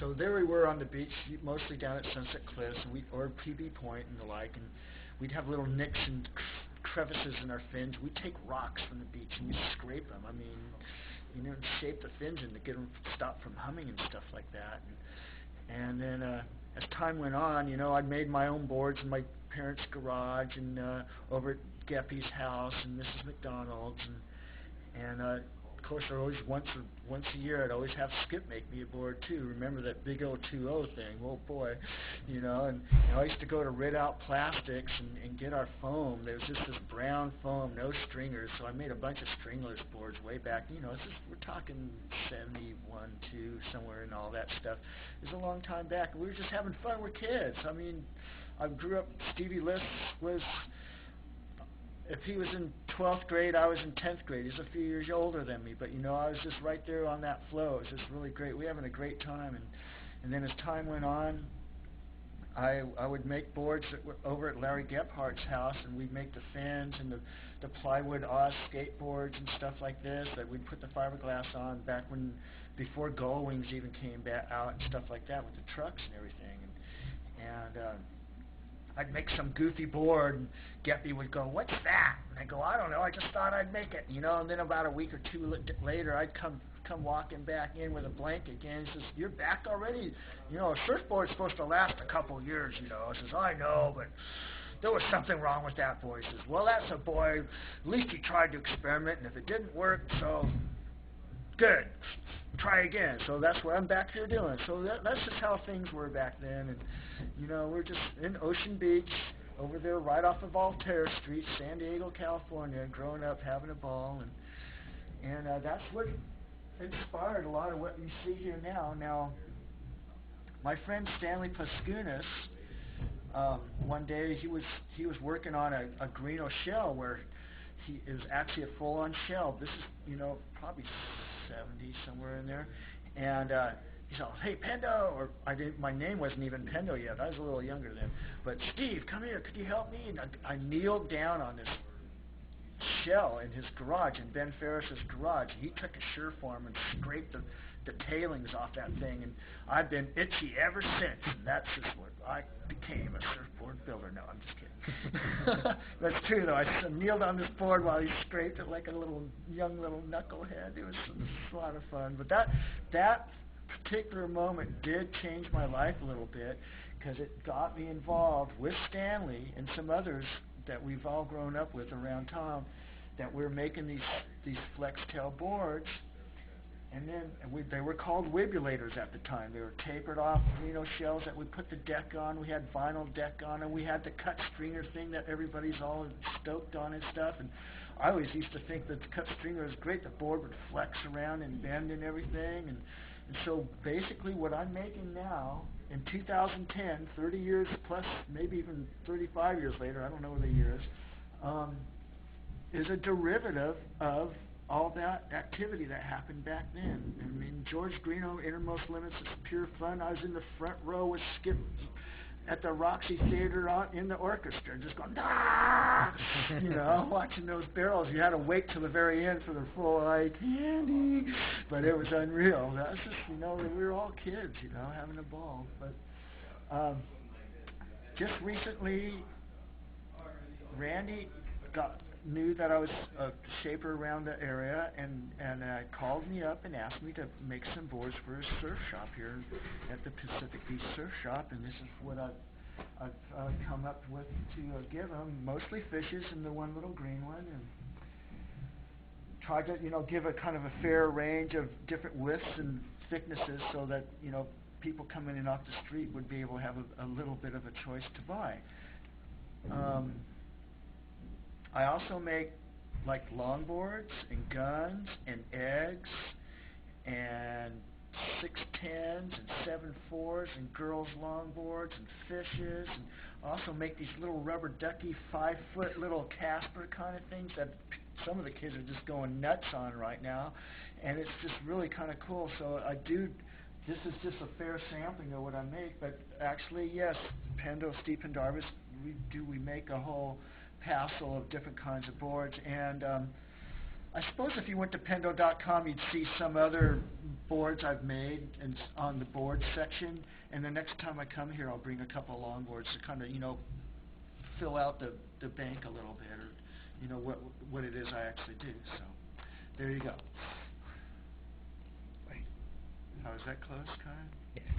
so there we were on the beach, mostly down at Sunset Cliffs, and or PB Point and the like, and we'd have little nicks and crevices in our fins. We'd take rocks from the beach and we'd scrape them. I mean, and shape the fins in to get them to stop from humming and stuff like that. And then as time went on, I'd made my own boards in my parents' garage and over at Geppy's house and Mrs. McDonald's, and of course, once a year, I'd always have Skip make me a board too. Remember that big 020 thing? Oh boy, And I used to go to Rid Out Plastics and get our foam. There was just this brown foam, no stringers. So I made a bunch of stringless boards way back. We're talking 71, 2, somewhere in all that stuff. It was a long time back. We were just having fun. We're kids. I mean, I grew up. Stevie List was. If he was in 12th grade, I was in 10th grade. He's a few years older than me, but I was just right there on that flow. It was just really great. We were having a great time, and then as time went on, I would make boards that were over at Larry Gephardt's house, and we'd make the fins and the plywood Oz skateboards and stuff like this that we'd put the fiberglass on before Gull Wings even came back out and stuff like that with the trucks and everything, and I'd make some goofy board, and Geppy would go, "What's that?" And I'd go, "I don't know. I just thought I'd make it." And then about a week or two later, I'd come walking back in with a blank again. He says, "You're back already? A surfboard's supposed to last a couple years, I says, "I know, but there was something wrong with that boy." He says, "Well, that's a boy. At least he tried to experiment, and if it didn't work, so good. Try again." So that's what I'm back here doing. So that's just how things were back then. And, we're just in Ocean Beach, over there right off of Voltaire Street, San Diego, California, growing up, having a ball. And that's what inspired a lot of what you see here now. Now, my friend Stanley Pascunas, one day he was working on a Greeno shell where it was actually a full-on shell. This is, probably 70, somewhere in there. And he said, "Hey, Pendo," my name wasn't even Pendo yet. I was a little younger then. But, "Steve, come here. Could you help me?" And I kneeled down on this shell in his garage, in Ben Ferris's garage. He took a Sureform and scraped the tailings off that thing, and I've been itchy ever since. And that's just what I became, a surfboard builder. No, I'm just kidding. That's true, though. I kneeled on this board while he scraped it like a young little knucklehead. It was a lot of fun. But that particular moment did change my life a little bit, because it got me involved with Stanley and some others that we've all grown up with around town, that we're making these flex tail boards. And then they were called wibulators at the time. They were tapered off shells that we put the deck on. We had vinyl deck on, and we had the cut stringer thing that everybody's all stoked on and stuff. And I always used to think that the cut stringer was great. The board would flex around and bend and everything. And so basically what I'm making now in 2010, 30 years plus, maybe even 35 years later, I don't know what the year is a derivative of all that activity that happened back then. I mean, George Greeno, Innermost Limits, is pure fun. I was in the front row with Skip at the Roxy Theater in the orchestra, just going, "Ah!" Watching those barrels. You had to wait till the very end for the full eye candy, but it was unreal. That's just, we were all kids, having a ball. But just recently, Randy knew that I was a shaper around the area, and called me up and asked me to make some boards for his surf shop here at the Pacific Beach Surf Shop, and this is what I've come up with to give him, mostly fishes and the one little green one, and try to give a kind of a fair range of different widths and thicknesses so that people coming in off the street would be able to have a little bit of a choice to buy. I also make like longboards and guns and eggs and 610s and 7.4s and girls longboards and fishes, and also make these little rubber ducky 5-foot little Casper kind of things that some of the kids are just going nuts on right now, and it's just really kind of cool. So this is just a fair sampling of what I make, but actually, yes, Pendo, Steve Pendarvis, we make a whole passel of different kinds of boards, and I suppose if you went to pendo.com, you'd see some other boards I've made and on the board section. And the next time I come here, I'll bring a couple of longboards to kind of, fill out the bank a little bit, or what it is I actually do. So there you go. How is that close, kind of? Yeah.